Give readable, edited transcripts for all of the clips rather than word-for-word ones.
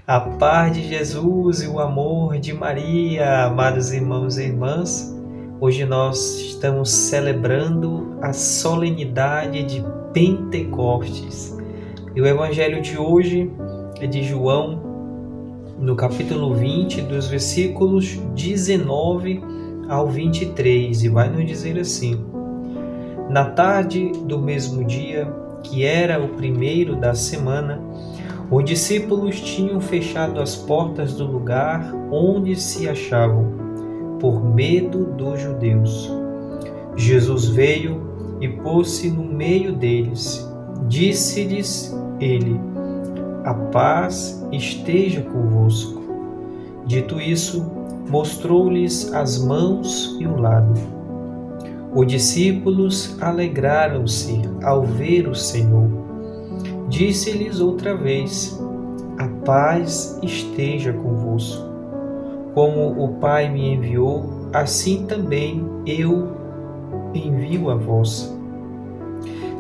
A paz de Jesus e o amor de Maria, amados irmãos e irmãs. Hoje nós estamos celebrando a solenidade de Pentecostes. E o evangelho de hoje é de João, no capítulo 20, dos versículos 19 ao 23, e vai nos dizer assim: Na tarde do mesmo dia, que era o primeiro da semana, os discípulos tinham fechado as portas do lugar onde se achavam, por medo dos judeus. Jesus veio e pôs-se no meio deles. Disse-lhes ele: A paz esteja convosco. Dito isso, mostrou-lhes as mãos e o lado. Os discípulos alegraram-se ao ver o Senhor. Disse-lhes outra vez: A paz esteja convosco. Como o Pai me enviou, assim também eu envio a vós.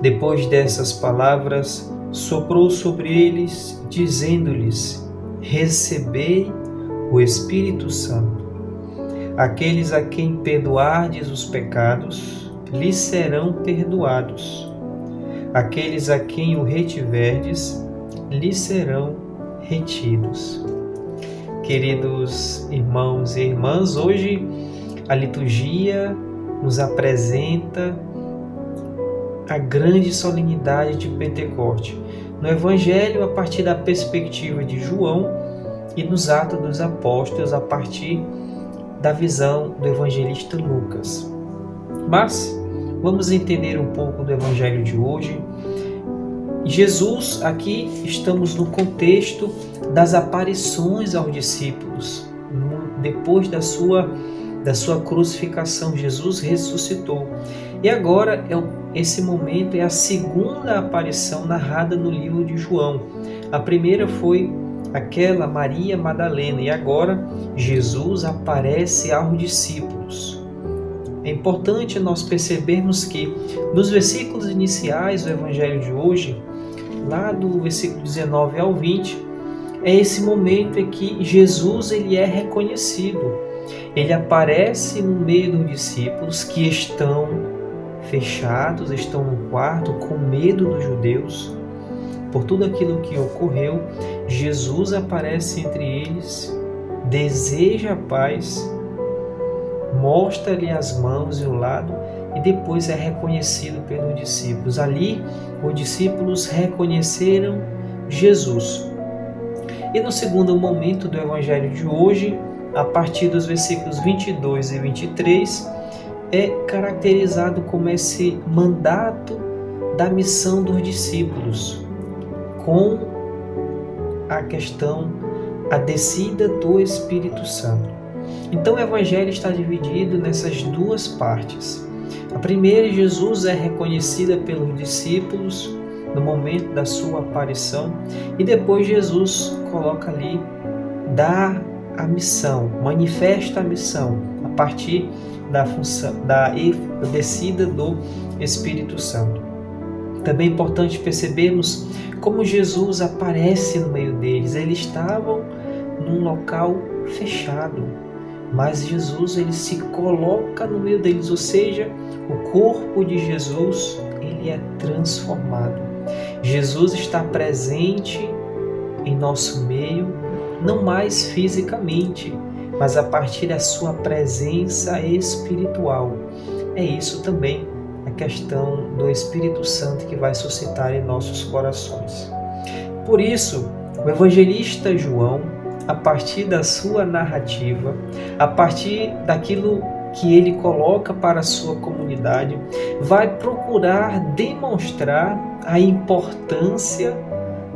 Depois dessas palavras, soprou sobre eles, dizendo-lhes: Recebei o Espírito Santo. Aqueles a quem perdoardes os pecados, lhes serão perdoados. Aqueles a quem o retiverdes, lhes serão retidos. Queridos irmãos e irmãs, hoje a liturgia nos apresenta a grande solenidade de Pentecoste. No Evangelho, a partir da perspectiva de João, e nos Atos dos Apóstolos, a partir da visão do evangelista Lucas. Mas vamos entender um pouco do Evangelho de hoje. Jesus, aqui estamos no contexto das aparições aos discípulos. Depois da sua crucificação, Jesus ressuscitou. E agora, esse momento é a segunda aparição narrada no livro de João. A primeira foi aquela Maria Madalena, e agora Jesus aparece aos discípulos. É importante nós percebermos que nos versículos iniciais do Evangelho de hoje, lá do versículo 19 ao 20, é esse momento em que Jesus ele é reconhecido. Ele aparece no meio dos discípulos que estão fechados, estão no quarto com medo dos judeus. Por tudo aquilo que ocorreu, Jesus aparece entre eles, deseja a paz, mostra-lhe as mãos e o lado, e depois é reconhecido pelos discípulos. Ali, os discípulos reconheceram Jesus. E no segundo momento do Evangelho de hoje, a partir dos versículos 22 e 23, é caracterizado como esse mandato da missão dos discípulos, com a questão, a descida do Espírito Santo. Então o Evangelho está dividido nessas duas partes. A primeira, Jesus é reconhecida pelos discípulos no momento da sua aparição, e depois Jesus coloca ali, dá a missão, manifesta a missão a partir da função, da descida do Espírito Santo. Também é importante percebermos como Jesus aparece no meio deles. Eles estavam num local fechado, mas Jesus ele se coloca no meio deles, ou seja, o corpo de Jesus ele é transformado. Jesus está presente em nosso meio, não mais fisicamente, mas a partir da sua presença espiritual. É isso também a questão do Espírito Santo que vai suscitar em nossos corações. Por isso, o evangelista João, a partir da sua narrativa, a partir daquilo que ele coloca para a sua comunidade, vai procurar demonstrar a importância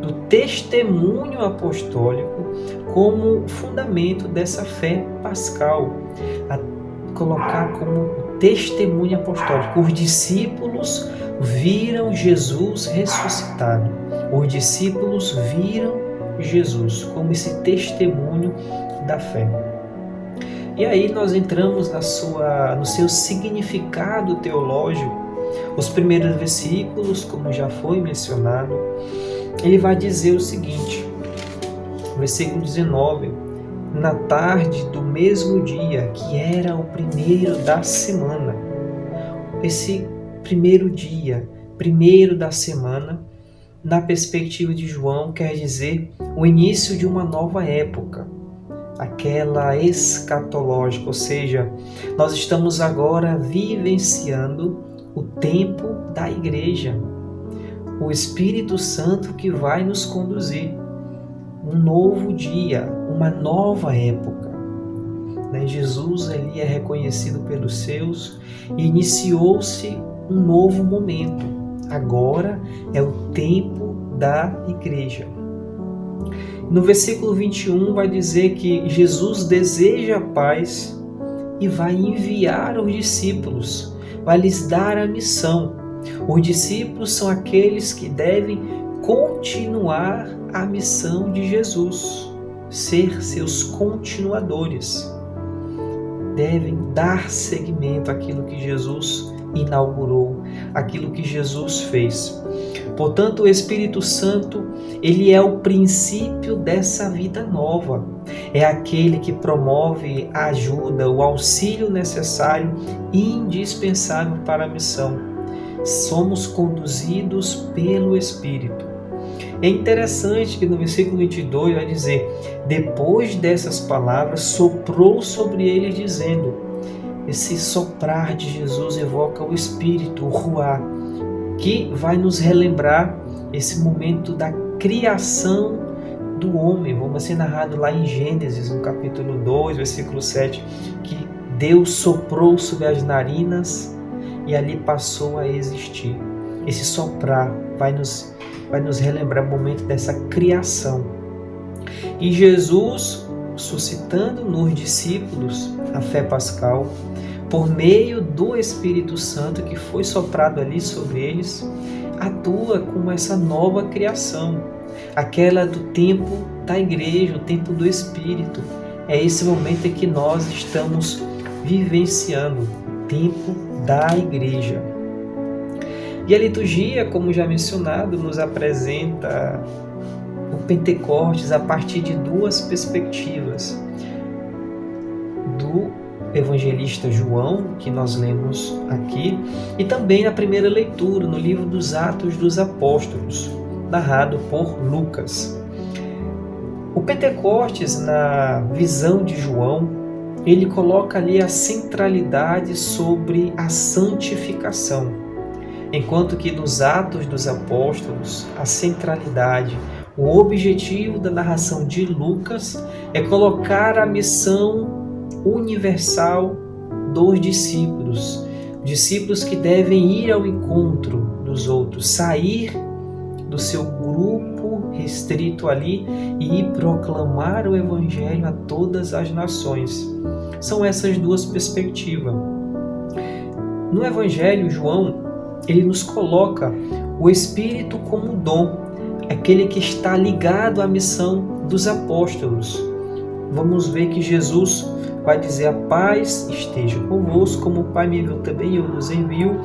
do testemunho apostólico como fundamento dessa fé pascal, a colocar como testemunho apostólico. Os discípulos viram Jesus ressuscitado. Os discípulos viram Jesus como esse testemunho da fé. E aí nós entramos no seu significado teológico. Os primeiros versículos, como já foi mencionado, ele vai dizer o seguinte: Versículo 19. Na tarde do mesmo dia, que era o primeiro da semana. Esse primeiro dia, primeiro da semana, na perspectiva de João, quer dizer o início de uma nova época, aquela escatológica, ou seja, nós estamos agora vivenciando o tempo da igreja, o Espírito Santo que vai nos conduzir, um novo dia, uma nova época. Jesus ali é reconhecido pelos seus e iniciou-se um novo momento. Agora é o tempo da igreja. No versículo 21 vai dizer que Jesus deseja a paz e vai enviar os discípulos, vai lhes dar a missão. Os discípulos são aqueles que devem continuar a missão de Jesus, ser seus continuadores. Devem dar seguimento àquilo que Jesus inaugurou, aquilo que Jesus fez. Portanto, o Espírito Santo, ele é o princípio dessa vida nova. É aquele que promove a ajuda, o auxílio necessário e indispensável para a missão. Somos conduzidos pelo Espírito. É interessante que no versículo 22 vai dizer: depois dessas palavras, soprou sobre eles dizendo. Esse soprar de Jesus evoca o Espírito, o Ruá, que vai nos relembrar esse momento da criação do homem. Vamos ser narrado lá em Gênesis, no capítulo 2, versículo 7, que Deus soprou sobre as narinas e ali passou a existir. Esse soprar vai nos relembrar o momento dessa criação. E Jesus, suscitando nos discípulos a fé pascal, por meio do Espírito Santo que foi soprado ali sobre eles, atua como essa nova criação, aquela do tempo da igreja, o tempo do Espírito. É esse momento em que nós estamos vivenciando, o tempo da igreja. E a liturgia, como já mencionado, nos apresenta o Pentecostes a partir de duas perspectivas. Do evangelista João, que nós lemos aqui, e também na primeira leitura, no livro dos Atos dos Apóstolos, narrado por Lucas. O Pentecostes, na visão de João, ele coloca ali a centralidade sobre a santificação, enquanto que nos Atos dos Apóstolos, a centralidade, o objetivo da narração de Lucas é colocar a missão universal dos discípulos, discípulos que devem ir ao encontro dos outros, sair do seu grupo restrito ali e ir proclamar o Evangelho a todas as nações. São essas duas perspectivas. No Evangelho, João, ele nos coloca o Espírito como dom, aquele que está ligado à missão dos apóstolos. Vamos ver que Jesus vai dizer: a paz esteja convosco, como o Pai me enviou também, eu vos envio.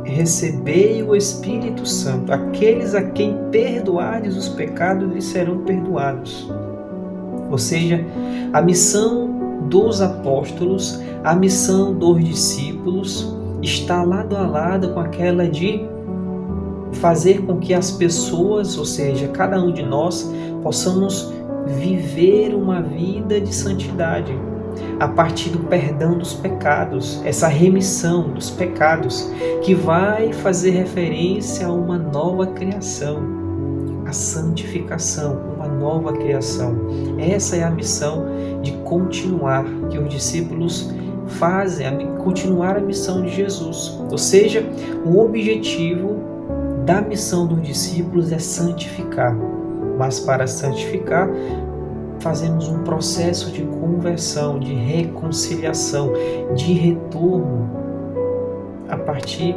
Recebei o Espírito Santo. Aqueles a quem perdoardes os pecados lhes serão perdoados. Ou seja, a missão dos apóstolos, a missão dos discípulos está lado a lado com aquela de fazer com que as pessoas, ou seja, cada um de nós, possamos viver uma vida de santidade a partir do perdão dos pecados, essa remissão dos pecados que vai fazer referência a uma nova criação, a santificação, uma nova criação. Essa é a missão de continuar, que os discípulos fazem, continuar a missão de Jesus. Ou seja, o objetivo da missão dos discípulos é santificar, mas para santificar fazemos um processo de conversão, de reconciliação, de retorno a partir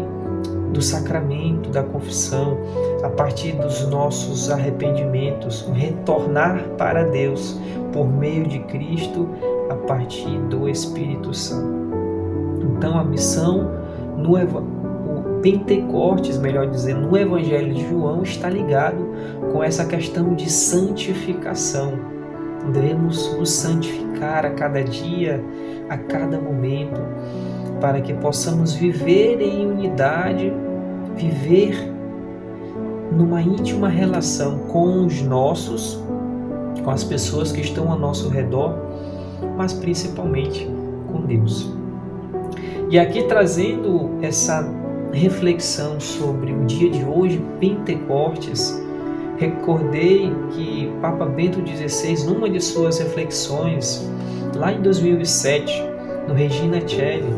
do sacramento da confissão, a partir dos nossos arrependimentos, retornar para Deus por meio de Cristo a partir do Espírito Santo. Então a missão, Pentecostes, melhor dizendo, no Evangelho de João, está ligado com essa questão de santificação. Devemos nos santificar a cada dia, a cada momento, para que possamos viver em unidade, viver numa íntima relação com os nossos, com as pessoas que estão ao nosso redor, mas principalmente com Deus. E aqui trazendo essa reflexão sobre o dia de hoje, Pentecostes, recordei que Papa Bento XVI, numa de suas reflexões, lá em 2007, no Regina Coeli,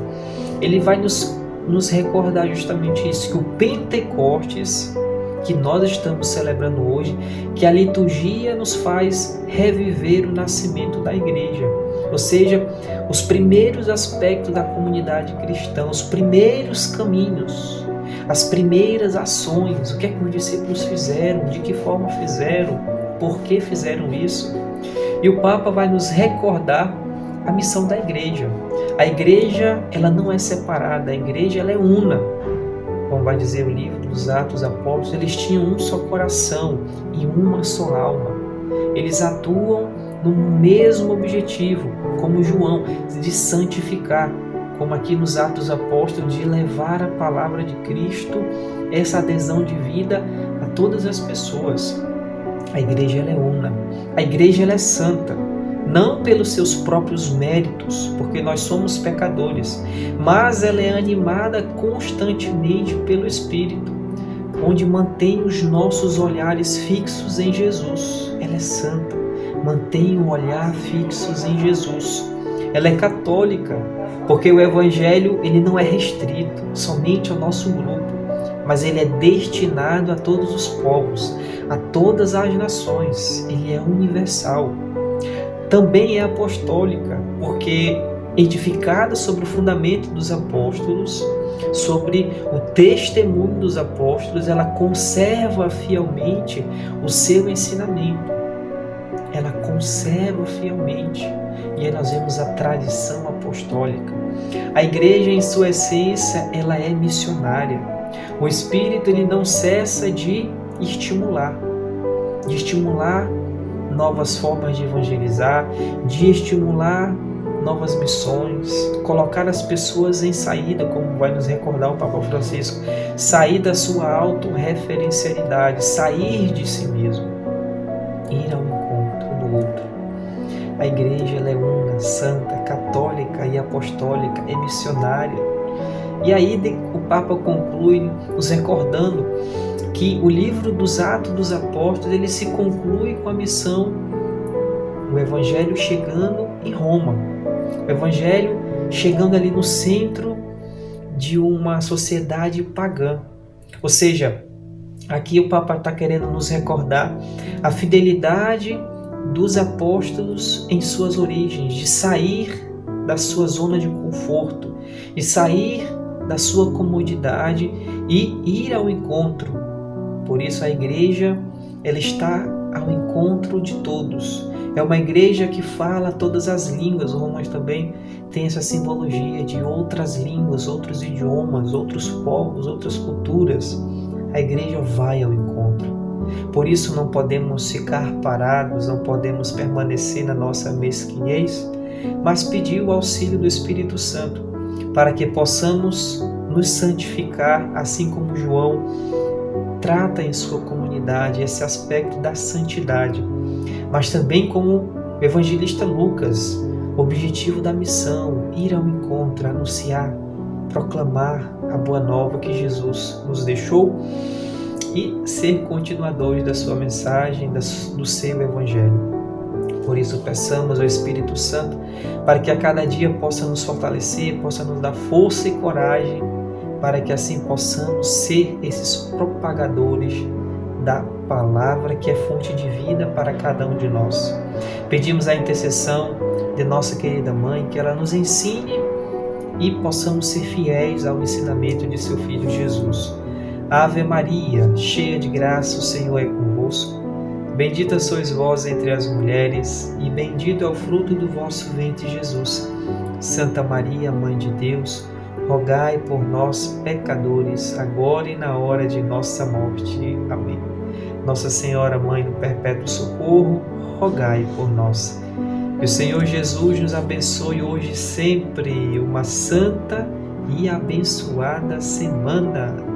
ele vai nos recordar justamente isso, que o Pentecostes, que nós estamos celebrando hoje, que a liturgia nos faz reviver o nascimento da igreja. Ou seja, os primeiros aspectos da comunidade cristã, os primeiros caminhos, as primeiras ações, o que é que os discípulos fizeram, de que forma fizeram, por que fizeram isso. E o Papa vai nos recordar a missão da igreja. A igreja, ela não é separada, a igreja ela é una. Como vai dizer o livro dos Atos Apóstolos, eles tinham um só coração e uma só alma. Eles atuam no mesmo objetivo, como João, de santificar, como aqui nos Atos Apóstolos, de levar a palavra de Cristo, essa adesão de vida a todas as pessoas. A igreja ela é una, a igreja ela é santa, não pelos seus próprios méritos, porque nós somos pecadores, mas ela é animada constantemente pelo Espírito, onde mantém os nossos olhares fixos em Jesus. Ela é santa, mantém o olhar fixos em Jesus. Ela é católica, porque o Evangelho ele não é restrito somente ao nosso grupo, mas ele é destinado a todos os povos, a todas as nações. Ele é universal. Também é apostólica, porque edificada sobre o fundamento dos apóstolos, sobre o testemunho dos apóstolos, ela conserva fielmente o seu ensinamento. Ela conserva fielmente. E aí nós vemos a tradição apostólica. A igreja, em sua essência, ela é missionária. O Espírito ele não cessa de estimular novas formas de evangelizar, de estimular novas missões, colocar as pessoas em saída, como vai nos recordar o Papa Francisco, sair da sua autorreferencialidade, sair de si mesmo, ir ao encontro do outro. A igreja ela é una, santa, católica e apostólica, é missionária. E aí o Papa conclui nos recordando que o livro dos Atos dos Apóstolos ele se conclui com a missão, o Evangelho chegando em Roma, o Evangelho chegando ali no centro de uma sociedade pagã. Ou seja, aqui o Papa está querendo nos recordar a fidelidade dos apóstolos em suas origens, de sair da sua zona de conforto, de sair da sua comodidade e ir ao encontro. Por isso a igreja ela está ao encontro de todos. É uma igreja que fala todas as línguas. O Romanos também tem essa simbologia de outras línguas, outros idiomas, outros povos, outras culturas. A igreja vai ao encontro. Por isso não podemos ficar parados, não podemos permanecer na nossa mesquinhez, mas pedir o auxílio do Espírito Santo para que possamos nos santificar, assim como João trata em sua comunidade esse aspecto da santidade, mas também como o evangelista Lucas, o objetivo da missão, ir ao encontro, anunciar, proclamar a boa nova que Jesus nos deixou e ser continuadores da sua mensagem, do seu evangelho. Por isso peçamos ao Espírito Santo para que a cada dia possa nos fortalecer, possa nos dar força e coragem, para que assim possamos ser esses propagadores da palavra que é fonte de vida para cada um de nós. Pedimos a intercessão de nossa querida Mãe, que ela nos ensine e possamos ser fiéis ao ensinamento de seu Filho Jesus. Ave Maria, cheia de graça, o Senhor é convosco. Bendita sois vós entre as mulheres, e bendito é o fruto do vosso ventre, Jesus. Santa Maria, Mãe de Deus, rogai por nós, pecadores, agora e na hora de nossa morte. Amém. Nossa Senhora, Mãe do Perpétuo Socorro, rogai por nós. Que o Senhor Jesus nos abençoe hoje e sempre. Uma santa e abençoada semana.